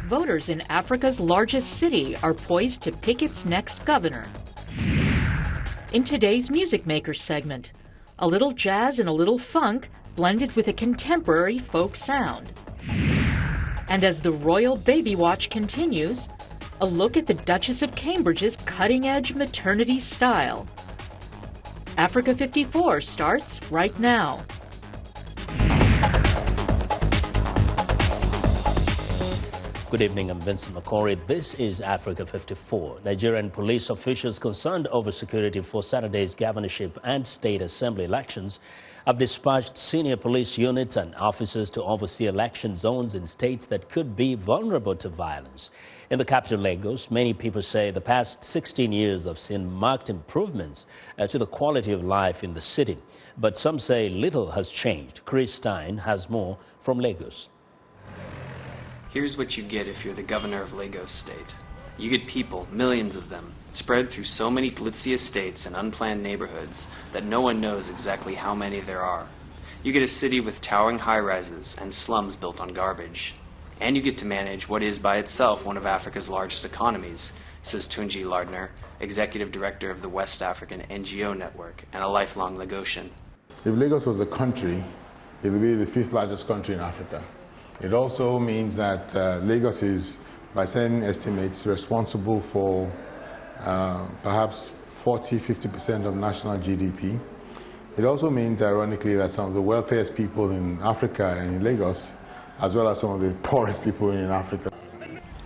Voters in Africa's largest city are poised to pick its next governor. In today's Music Makers segment, a little jazz and a little funk blended with a contemporary folk sound. And as the Royal Baby Watch continues, a look at the Duchess of Cambridge's cutting-edge maternity style. Africa 54 starts right now. Good evening, I'm Vincent McCory. This is Africa 54. Nigerian police officials concerned over security for Saturday's governorship and state assembly elections have dispatched senior police units and officers to oversee election zones in states that could be vulnerable to violence. In the capital, Lagos, many people say the past 16 years have seen marked improvements to the quality of life in the city. But some say little has changed. Chris Stein has more from Lagos. Here's what you get if you're the governor of Lagos State. You get people, millions of them, spread through so many glitzy estates and unplanned neighborhoods that no one knows exactly how many there are. You get a city with towering high-rises and slums built on garbage. And you get to manage what is by itself one of Africa's largest economies, says Tunji Lardner, executive director of the West African NGO Network and a lifelong Lagosian. If Lagos was a country, it would be the fifth largest country in Africa. It also means that Lagos is, by certain estimates, responsible for perhaps 40–50% of national GDP. It also means, ironically, that some of the wealthiest people in Africa and in Lagos, as well as some of the poorest people in Africa.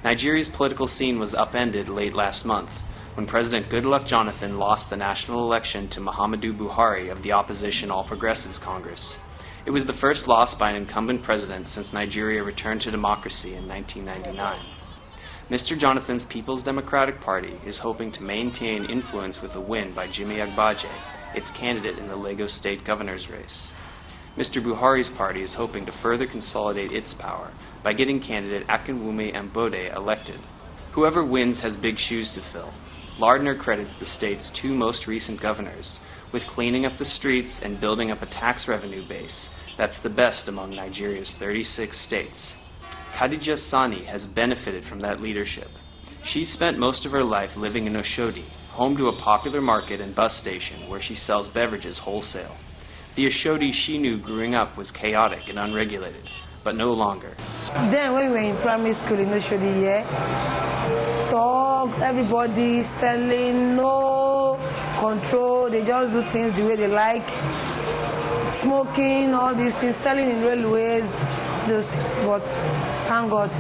Nigeria's political scene was upended late last month when President Goodluck Jonathan lost the national election to Muhammadu Buhari of the opposition All Progressives Congress. It was the first loss by an incumbent president since Nigeria returned to democracy in 1999. Mr. Jonathan's People's Democratic Party is hoping to maintain influence with a win by Jimmy Agbaje, its candidate in the Lagos state governor's race. Mr. Buhari's party is hoping to further consolidate its power by getting candidate Akinwumi Ambode elected. Whoever wins has big shoes to fill. Lardner credits the state's two most recent governors with cleaning up the streets and building up a tax revenue base that's the best among Nigeria's 36 states. Khadija Sani has benefited from that leadership. She spent most of her life living in Oshodi, home to a popular market and bus station where she sells beverages wholesale. The Oshodi she knew growing up was chaotic and unregulated, but no longer. Then when we were in primary school in Oshodi, talk, everybody selling, no control, they just do things the way they like, smoking, all these things, selling in railways, those things. But thank God,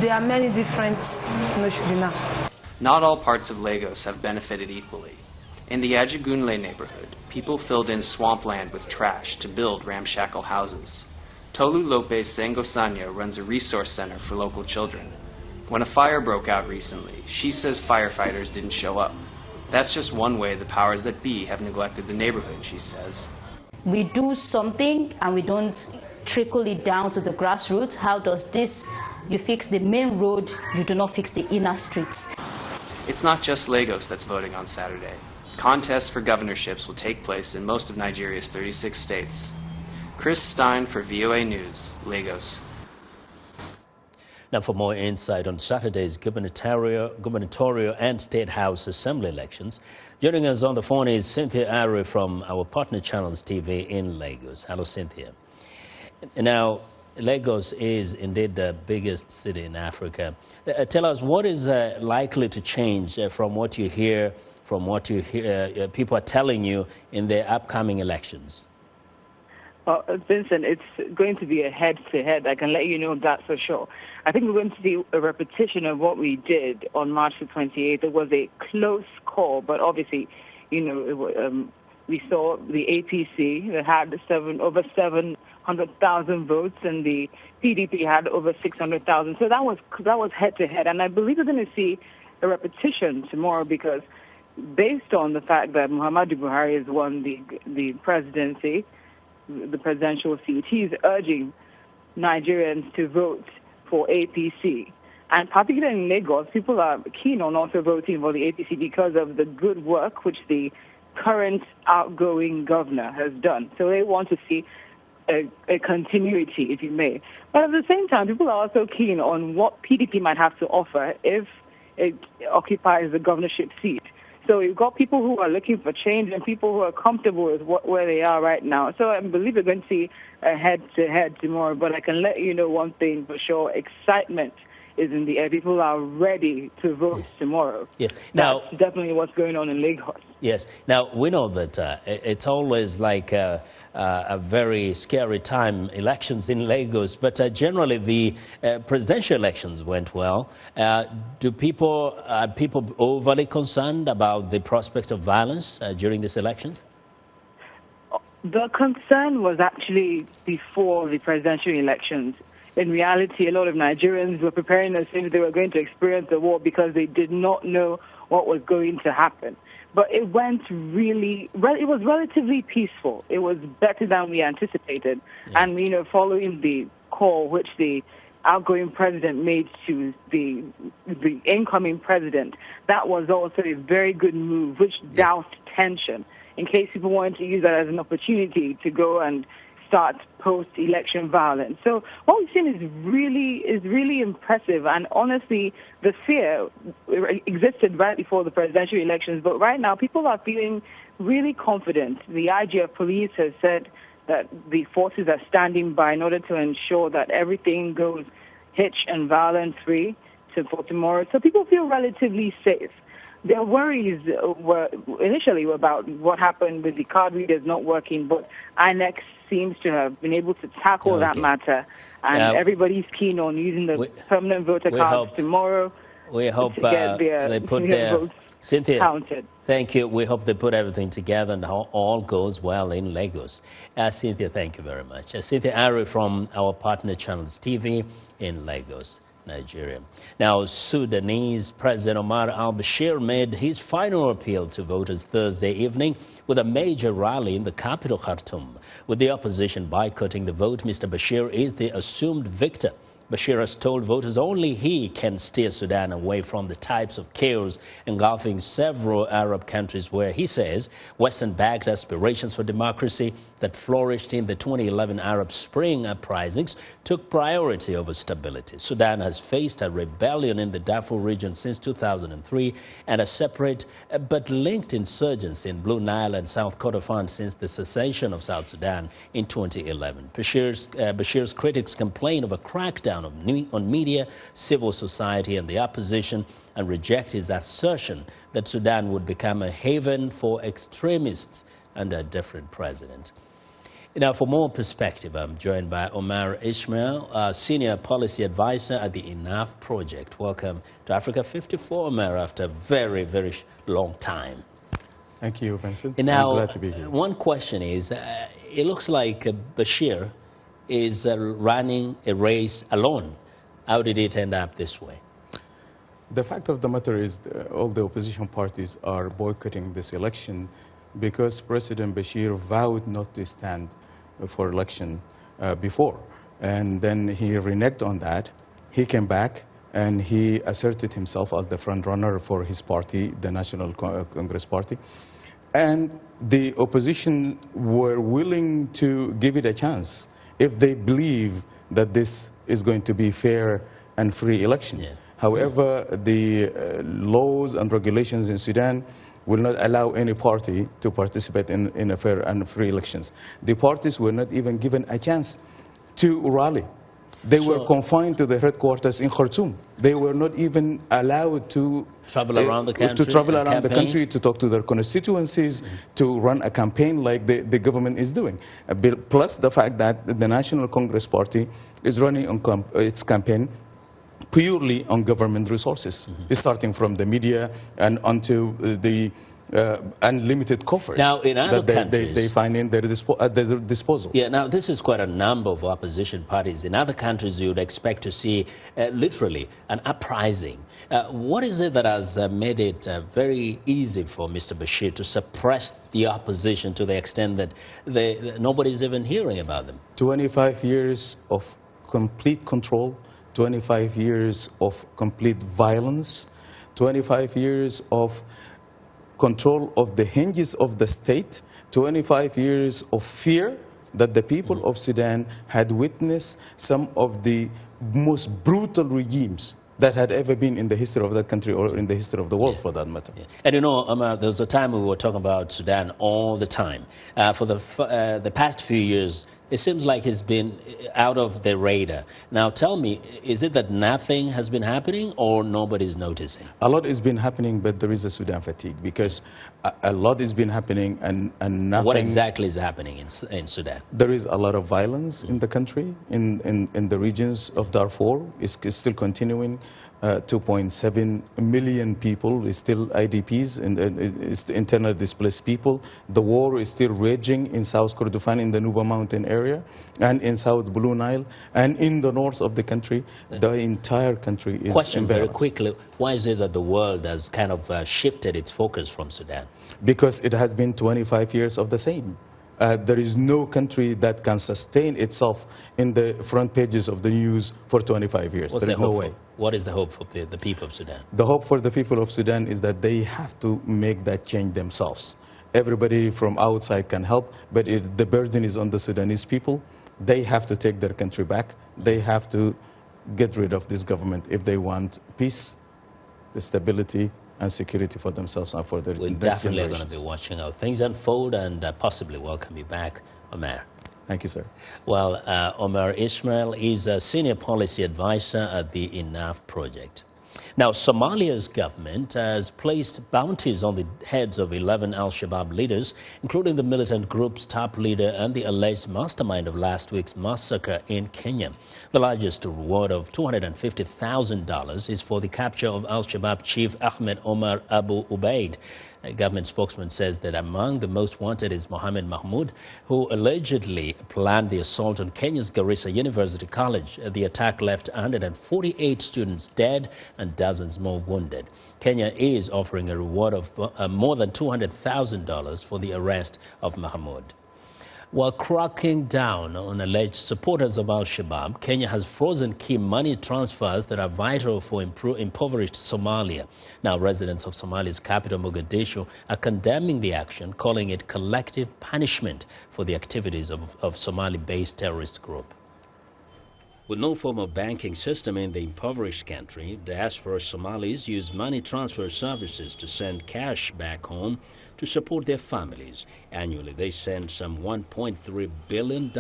there are many differences in Oshodi now. Not all parts of Lagos have benefited equally. In the Ajigunle neighborhood, people filled in swampland with trash to build ramshackle houses. Tolu Lopez Sengosanya runs a resource center for local children. When a fire broke out recently, she says firefighters didn't show up. That's just one way the powers that be have neglected the neighborhood, she says. We do something and we don't trickle it down to the grassroots. How does this? You fix the main road, you do not fix the inner streets. It's not just Lagos that's voting on Saturday. Contests for governorships will take place in most of Nigeria's 36 states. Chris Stein for VOA News, Lagos. Now, for more insight on Saturday's gubernatorial and state house assembly elections, joining us on the phone is Cynthia Ari from our partner channels TV in Lagos. Hello, Cynthia. Now, Lagos is indeed the biggest city in Africa. Tell us, what is likely to change from what you hear, people are telling you in the upcoming elections? Well, Vincent, it's going to be a head-to-head. I can let you know that for sure. I think we're going to see a repetition of what we did on March the 28th. It was a close call, but obviously, we saw the APC that had over 700,000 votes, and the PDP had over 600,000. So that was head-to-head, and I believe we're going to see a repetition tomorrow because, based on the fact that Muhammadu Buhari has won the presidency, the presidential seat, he's urging Nigerians to vote for APC. And particularly in Lagos, people are keen on also voting for the APC because of the good work which the current outgoing governor has done. So they want to see a continuity, if you may. But at the same time, people are also keen on what PDP might have to offer if it occupies the governorship seat. So you've got people who are looking for change and people who are comfortable with where they are right now. So I believe we're going to see a head-to-head tomorrow. But I can let you know one thing for sure: excitement is in the air. People are ready to vote tomorrow. Yes. Now, that's definitely what's going on in Lagos. Yes. Now, we know that it's always like a very scary time, elections in Lagos, but generally the presidential elections went well. Are people overly concerned about the prospect of violence during these elections? The concern was actually before the presidential elections. In reality, a lot of Nigerians were preparing as if they were going to experience a war because they did not know what was going to happen. But it went it was relatively peaceful. It was better than we anticipated. Yeah. And, following the call which the outgoing president made to the incoming president, that was also a very good move, which doused tension in case people wanted to use that as an opportunity to go and start post-election violence. So what we've seen is really impressive. And honestly, the fear existed right before the presidential elections, but right now people are feeling really confident. The IG of police has said that the forces are standing by in order to ensure that everything goes hitch and violence-free for tomorrow. So people feel relatively safe. Their worries were initially about what happened with the card readers not working, but INEC seems to have been able to tackle that matter, and everybody's keen on using the permanent voter cards tomorrow. We hope to get they put their votes Cynthia, counted. Thank you. We hope they put everything together and all goes well in Lagos. Cynthia, thank you very much. Cynthia Ari from our partner Channels TV in Lagos, Nigeria. Now, Sudanese President Omar al-Bashir made his final appeal to voters Thursday evening with a major rally in the capital, Khartoum. With the opposition boycotting the vote, Mr. Bashir is the assumed victor. Bashir has told voters only he can steer Sudan away from the types of chaos engulfing several Arab countries where, he says, Western-backed aspirations for democracy that flourished in the 2011 Arab Spring uprisings took priority over stability. Sudan has faced a rebellion in the Darfur region since 2003 and a separate but linked insurgency in Blue Nile and South Kordofan since the secession of South Sudan in 2011. Bashir's critics complain of a crackdown on media, civil society and the opposition and reject his assertion that Sudan would become a haven for extremists under a different president. Now, for more perspective, I'm joined by Omar Ishmael, Senior Policy Advisor at the Enough Project. Welcome to Africa 54, Omar, after a very, very long time. Thank you, Vincent. Now, I'm glad to be here. One question is, it looks like Bashir is running a race alone. How did it end up this way? The fact of the matter is all the opposition parties are boycotting this election because President Bashir vowed not to stand for election before. And then he reneged on that. He came back and he asserted himself as the front runner for his party, the National Congress Party. And the opposition were willing to give it a chance if they believe that this is going to be fair and free election. Yeah. However, the laws and regulations in Sudan will not allow any party to participate in a fair and free elections. The parties were not even given a chance to rally. They were confined to the headquarters in Khartoum. They were not even allowed to travel around the country, to talk to their constituencies, to run a campaign like the government is doing. Plus the fact that the National Congress Party is running on its campaign purely on government resources, starting from the media and onto the unlimited coffers now, in other countries, they find in their disposal. Yeah, now this is quite a number of opposition parties. In other countries, you would expect to see literally an uprising. What is it that has made it very easy for Mr. Bashir to suppress the opposition to the extent that nobody's even hearing about them? 25 years of complete control, 25 years of complete violence, 25 years of control of the hinges of the state, 25 years of fear that the people of Sudan had witnessed some of the most brutal regimes that had ever been in the history of that country or in the history of the world, for that matter. And you know, there was a time we were talking about Sudan all the time. For the past few years, it seems like it's been out of the radar. Now tell me, is it that nothing has been happening or nobody's noticing? A lot has been happening, but there is a Sudan fatigue because a lot has been happening and nothing... What exactly is happening in Sudan? There is a lot of violence in the country, in the regions of Darfur. It's still continuing. 2.7 million people is still IDPs, and it's internally displaced people. The war is still raging in South Kordofan, in the Nuba Mountain area, and in South Blue Nile, and in the north of the country. The entire country is Question very quickly, why is it that the world has kind of shifted its focus from Sudan? Because it has been 25 years of the same. There is no country that can sustain itself in the front pages of the news for 25 years. There is no way. What is the hope for the people of Sudan? The hope for the people of Sudan is that they have to make that change themselves. Everybody from outside can help, but the burden is on the Sudanese people. They have to take their country back. They have to get rid of this government if they want peace, stability, and security for themselves and for their We're definitely going to be watching how things unfold and possibly welcome you back, Omar. Thank you, sir. Well, Omar Ismail is a senior policy advisor at the Enough Project. Now, Somalia's government has placed bounties on the heads of 11 al-Shabaab leaders, including the militant group's top leader and the alleged mastermind of last week's massacre in Kenya. The largest reward of $250,000 is for the capture of al-Shabaab chief Ahmed Omar Abu Ubaid. A government spokesman says that among the most wanted is Mohammed Mahmoud, who allegedly planned the assault on Kenya's Garissa University College. The attack left 148 students dead and dozens more wounded. Kenya is offering a reward of more than $200,000 for the arrest of Mahmoud. While cracking down on alleged supporters of al-Shabaab, Kenya has frozen key money transfers that are vital for impoverished Somalia. Now, residents of Somalia's capital, Mogadishu, are condemning the action, calling it collective punishment for the activities of Somali-based terrorist group. With no formal banking system in the impoverished country, diaspora Somalis use money transfer services to send cash back home to support their families. Annually, they send some $1.3 billion,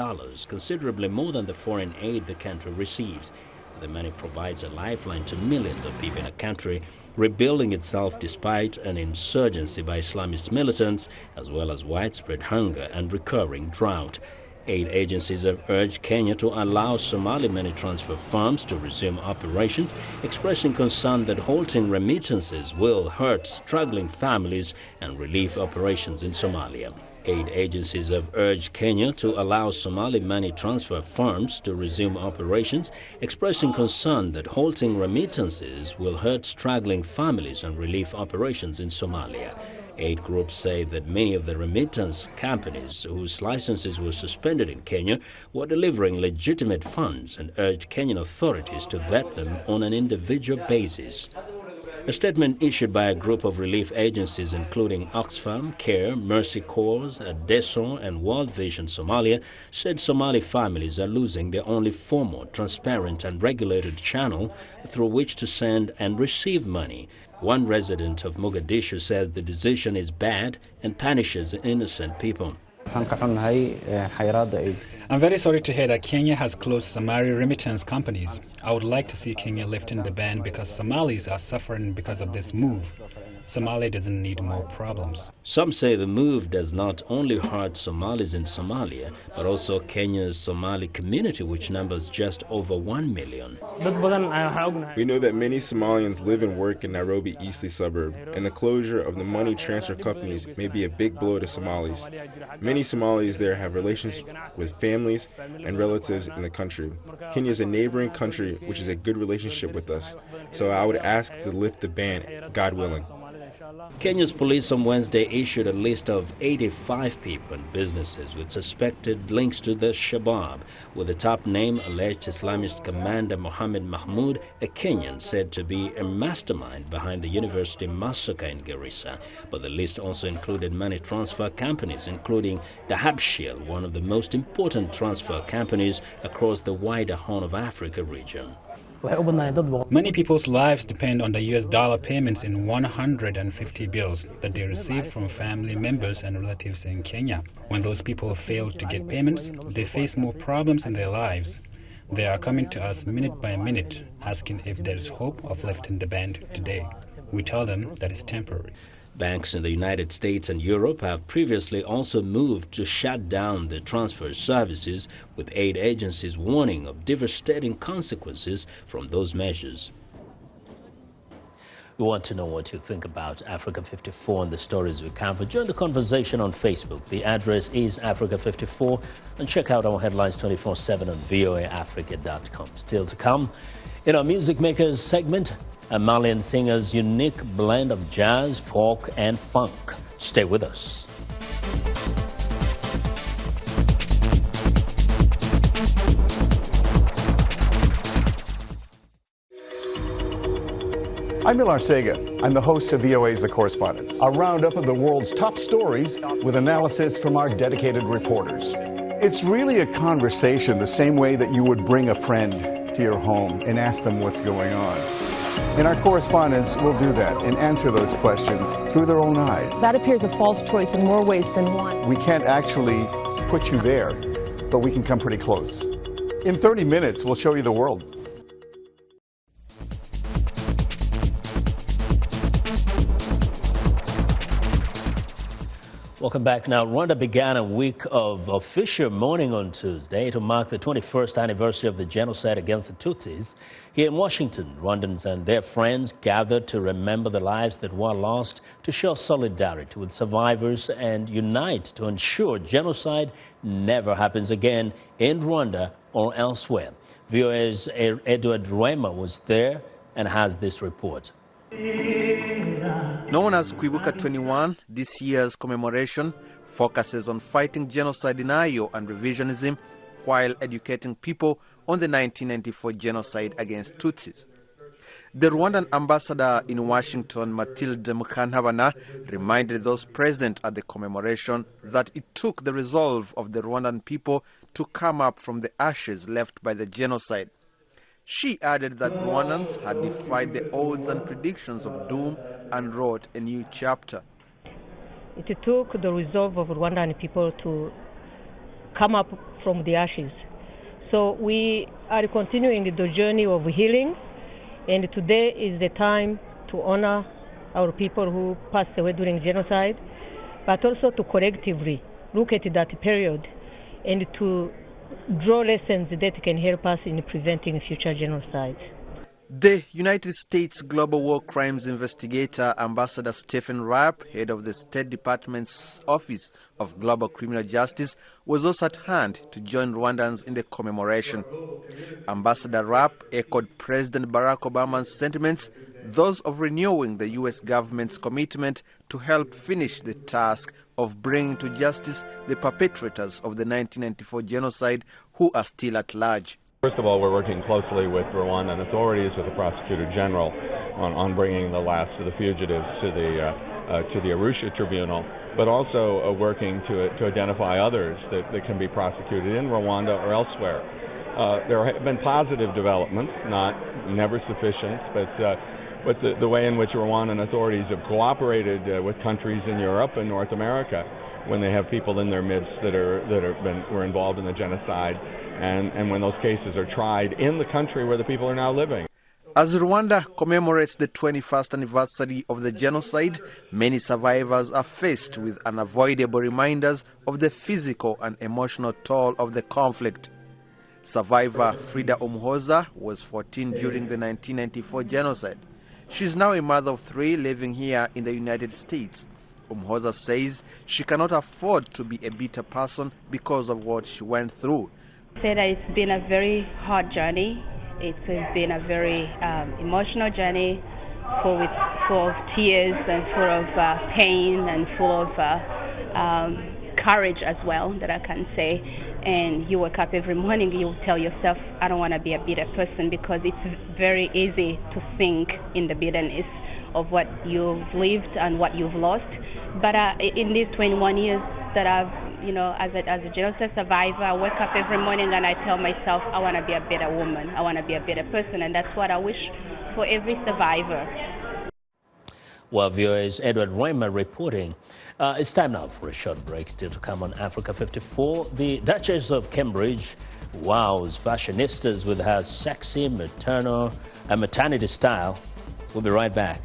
considerably more than the foreign aid the country receives. The money provides a lifeline to millions of people in a country rebuilding itself despite an insurgency by Islamist militants, as well as widespread hunger and recurring drought. Aid agencies have urged Kenya to allow Somali money transfer firms to resume operations, expressing concern that halting remittances will hurt struggling families and relief operations in Somalia. Aid agencies have urged Kenya to allow Somali money transfer firms to resume operations, expressing concern that halting remittances will hurt struggling families and relief operations in Somalia. Aid groups say that many of the remittance companies whose licenses were suspended in Kenya were delivering legitimate funds and urged Kenyan authorities to vet them on an individual basis. A statement issued by a group of relief agencies including Oxfam, CARE, Mercy Corps, DESO and World Vision Somalia said Somali families are losing their only formal, transparent and regulated channel through which to send and receive money. One resident of Mogadishu says the decision is bad and punishes innocent people. I'm very sorry to hear that Kenya has closed Somali remittance companies. I would like to see Kenya lifting the ban because Somalis are suffering because of this move. Somalia doesn't need more problems. Some say the move does not only hurt Somalis in Somalia, but also Kenya's Somali community, which numbers just over 1 million. We know that many Somalians live and work in Nairobi Eastleigh suburb, and the closure of the money transfer companies may be a big blow to Somalis. Many Somalis there have relations with families and relatives in the country. Kenya is a neighboring country which is a good relationship with us, so I would ask to lift the ban, God willing. Kenya's police on Wednesday issued a list of 85 people and businesses with suspected links to the Shabab, with the top name alleged Islamist commander Mohammed Mahmoud, a Kenyan said to be a mastermind behind the university massacre in Garissa. But the list also included money transfer companies, including Dahabshiil, one of the most important transfer companies across the wider Horn of Africa region. Many people's lives depend on the US dollar payments in 150 bills that they receive from family members and relatives in Kenya. When those people fail to get payments, they face more problems in their lives. They are coming to us minute by minute, asking if there's hope of lifting the ban today. We tell them that it's temporary. Banks in the United States and Europe have previously also moved to shut down the transfer services, with aid agencies warning of devastating consequences from those measures. We want to know what you think about Africa 54 and the stories we cover. Join the conversation on Facebook. The address is Africa 54, and check out our headlines 24/7 on voaafrica.com. Still to come, in our Music Makers segment, a Malian singer's unique blend of jazz, folk, and funk. Stay with us. I'm Milar Sega. I'm the host of VOA's The Correspondents, a roundup of the world's top stories with analysis from our dedicated reporters. It's really a conversation the same way that you would bring a friend to your home and ask them what's going on. And our correspondents will do that and answer those questions through their own eyes. That appears a false choice in more ways than one. We can't actually put you there, but we can come pretty close. In 30 minutes, we'll show you the world. Welcome back. Now, Rwanda began a week of official mourning on Tuesday to mark the 21st anniversary of the genocide against the Tutsis. Here in Washington, Rwandans and their friends gathered to remember the lives that were lost, to show solidarity with survivors and unite to ensure genocide never happens again in Rwanda or elsewhere. VOA's Edward Rwema was there and has this report. Known as Kwibuka 21, this year's commemoration focuses on fighting genocide denial and revisionism while educating people on the 1994 genocide against Tutsis. The Rwandan ambassador in Washington, Mathilde Mukantabana, reminded those present at the commemoration that it took the resolve of the Rwandan people to come up from the ashes left by the genocide. She added that Rwandans had defied the odds and predictions of doom and wrote a new chapter. It took the resolve of Rwandan people to come up from the ashes. So we are continuing the journey of healing, and today is the time to honor our people who passed away during genocide, but also to collectively look at that period and to draw lessons that can help us in preventing future genocides. The United States Global War Crimes investigator, Ambassador Stephen Rapp, head of the State Department's Office of Global Criminal Justice, was also at hand to join Rwandans in the commemoration. Ambassador Rapp echoed President Barack Obama's sentiments, those of renewing the U.S. government's commitment to help finish the task of bringing to justice the perpetrators of the 1994 genocide who are still at large. First of all, we're working closely with Rwandan authorities, with the Prosecutor General, on bringing the last of the fugitives to the Arusha Tribunal, but also working to identify others that can be prosecuted in Rwanda or elsewhere. There have been positive developments, never sufficient, but the way in which Rwandan authorities have cooperated with countries in Europe and North America when they have people in their midst that were involved in the genocide, and when those cases are tried in the country where the people are now living. As Rwanda commemorates the 21st anniversary of the genocide, many survivors are faced with unavoidable reminders of the physical and emotional toll of the conflict. Survivor Frida Umuhoza was 14 during the 1994 genocide. She's now a mother of 3 living here in the United States. Umuhoza says she cannot afford to be a bitter person because of what she went through. It's been a very hard journey. It's been a very emotional journey, full of tears and full of pain and full of courage as well, that I can say. And you wake up every morning, you tell yourself, I don't want to be a bitter person, because it's very easy to sink in the bitterness of what you've lived and what you've lost. But in these 21 years that I've, as a genocide survivor, I wake up every morning and I tell myself, I want to be a better woman, I want to be a better person, and that's what I wish for every survivor. Well, VOA's Edward Reimer reporting. It's time now for a short break. Still to come on Africa 54. The Duchess of Cambridge wows fashionistas with her sexy maternity style. We'll be right back.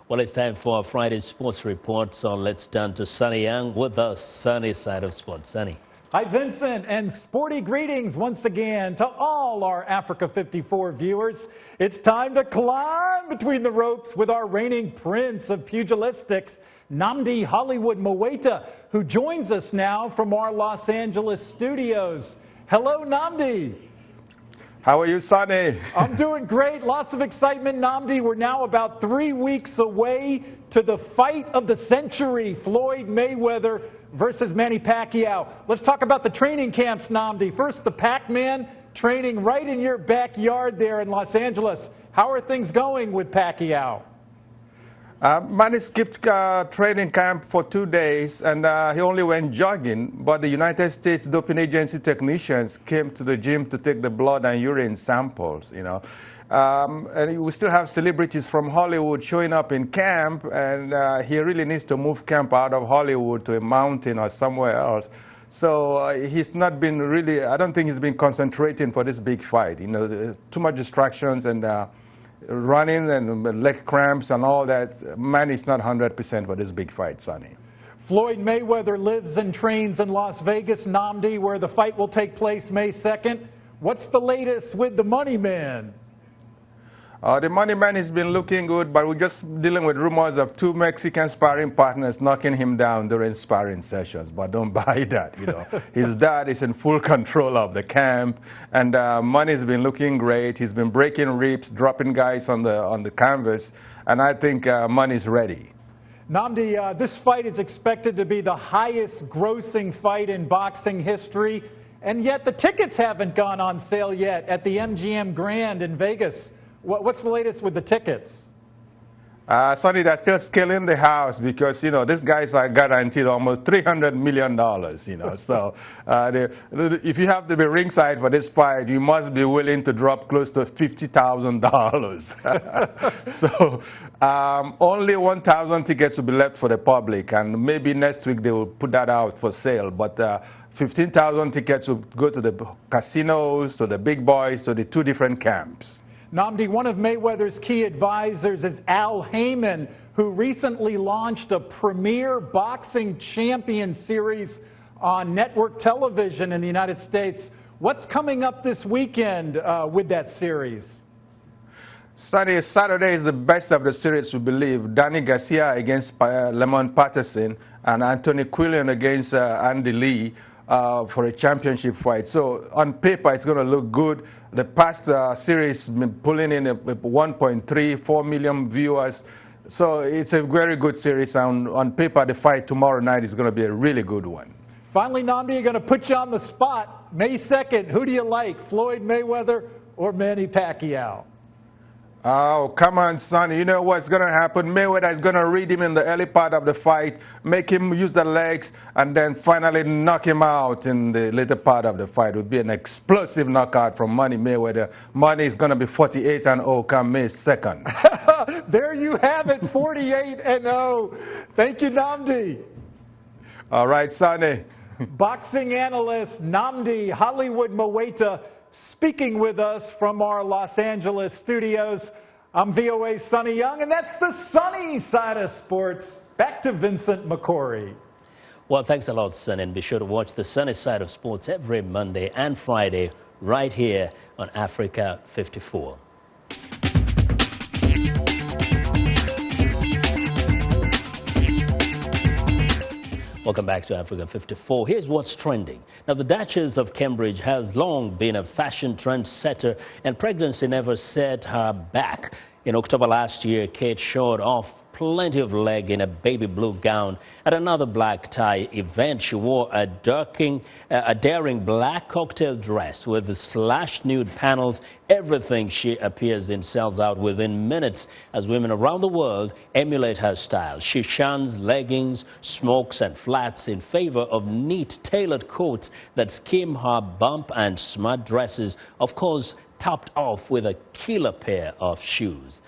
Well, it's time for our Friday sports report, so let's turn to Sunny Young with the sunny side of sports. Sunny. Hi, Vincent, and sporty greetings once again to all our Africa 54 viewers. It's time to climb between the ropes with our reigning prince of pugilistics, Nnamdi Hollywood Mweita, who joins us now from our Los Angeles studios. Hello, Nnamdi. How are you, Sunny? I'm doing great. Lots of excitement, Nnamdi. We're now about 3 weeks away to the fight of the century, Floyd Mayweather versus Manny Pacquiao. Let's talk about the training camps, Nnamdi. First, the Pac-Man training right in your backyard there in Los Angeles. How are things going with Pacquiao? Manny skipped training camp for 2 days, and he only went jogging. But the United States Doping Agency technicians came to the gym to take the blood and urine samples, and we still have celebrities from Hollywood showing up in camp, and he really needs to move camp out of Hollywood to a mountain or somewhere else. So he's not been really, I don't think he's been concentrating for this big fight. Too much distractions and running and leg cramps and all that. Man is not 100% for this big fight, Sonny. Floyd Mayweather lives and trains in Las Vegas, Nnamdi, where the fight will take place May 2nd. What's the latest with the Money Man? The Money Man has been looking good, but we're just dealing with rumors of 2 Mexican sparring partners knocking him down during sparring sessions. But don't buy that, His dad is in full control of the camp, and Money's been looking great. He's been breaking ribs, dropping guys on the canvas, and I think Money's ready. Nnamdi, this fight is expected to be the highest grossing fight in boxing history, and yet the tickets haven't gone on sale yet at the MGM Grand in Vegas. What's the latest with the tickets? Sonny, they're still scaling the house because, these guys are guaranteed almost $300 million, So if you have to be ringside for this fight, you must be willing to drop close to $50,000. So only 1,000 tickets will be left for the public, and maybe next week they will put that out for sale. But 15,000 tickets will go to the casinos, to the big boys, to the 2 different camps. Nnamdi, one of Mayweather's key advisors is Al Heyman, who recently launched a premier boxing champion series on network television in the United States. What's coming up this weekend with that series? Saturday is the best of the series, we believe. Danny Garcia against Lemon Patterson and Anthony Quillian against Andy Lee. For a championship fight. So on paper, it's going to look good. The past series been pulling in 1.34 million viewers. So it's a very good series. On paper, the fight tomorrow night is going to be a really good one. Finally, Nnamdi, going to put you on the spot. May 2nd, who do you like, Floyd Mayweather or Manny Pacquiao? Oh, come on, Sonny. You know what's going to happen? Mayweather is going to read him in the early part of the fight, make him use the legs, and then finally knock him out in the later part of the fight. It would be an explosive knockout from Manny Mayweather. Manny is going to be 48-0 come May 2nd. There you have it, 48-0. Thank you, Nnamdi. All right, Sonny. Boxing analyst Nnamdi Hollywood Mweta speaking with us from our Los Angeles studios. I'm VOA's Sonny Young, and that's the sunny side of sports. Back to Vincent McCory. Well, thanks a lot, Sonny, and be sure to watch the sunny side of sports every Monday and Friday right here on Africa 54. Welcome back to Africa 54. Here's what's trending. Now, the Duchess of Cambridge has long been a fashion trendsetter, and pregnancy never set her back. In October last year, Kate showed off plenty of leg in a baby blue gown. At another black tie event, she wore a daring black cocktail dress with slashed nude panels. Everything she appears in sells out within minutes as women around the world emulate her style. She shuns leggings, smokes and flats in favor of neat tailored coats that skim her bump and smart dresses, of course, topped off with a killer pair of shoes.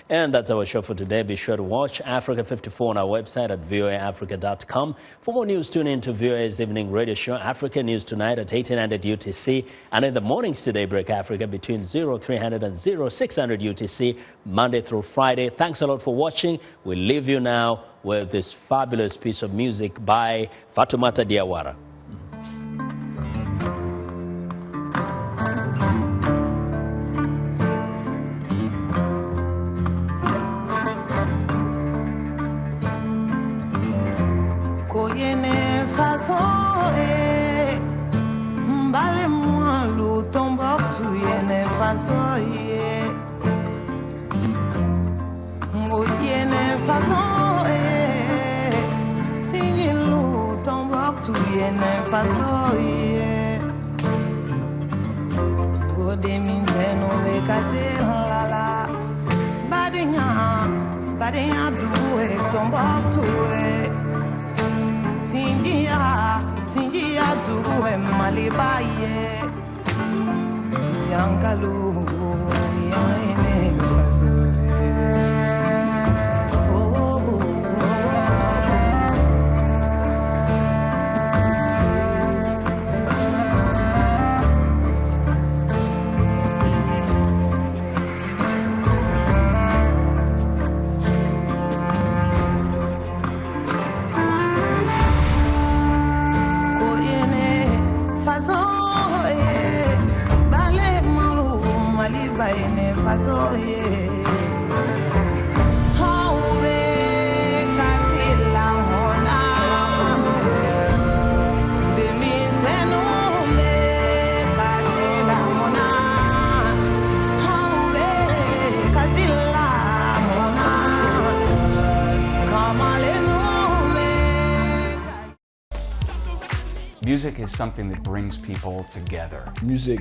And that's our show for today. Be sure to watch Africa 54 on our website at voaafrica.com. For more news, tune in to VOA's evening radio show, Africa News Tonight at 1800 UTC. And in the mornings today, Break Africa between 0300 and 0600 UTC, Monday through Friday. Thanks a lot for watching. We leave you now with this fabulous piece of music by Fatoumata Diawara. Music is something that brings people together. Music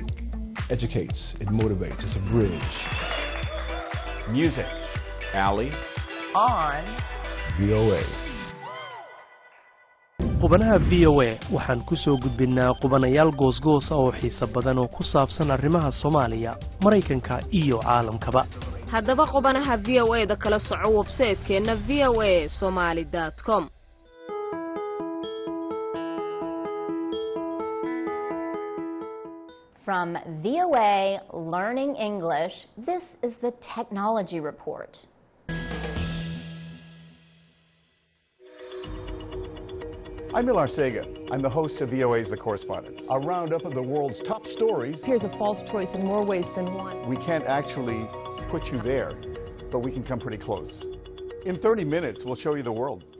educates, it motivates, it's a bridge. Music. Ali. On VOA. qubanaha VOA waxaan ku soo gudbinnaa qubanayaal goosgoos oo xiiso badan oo ku saabsan arrimaha Soomaaliya, Mareykanka iyo caalamkaba. haddaba qubanaha VOA-da kala soco website-keena voasomali.com. From VOA Learning English, this is the Technology Report. I'm Milar Sega. I'm the host of VOA's The Correspondents, a roundup of the world's top stories. Here's a false choice in more ways than one. We can't actually put you there, but we can come pretty close. In 30 minutes, we'll show you the world.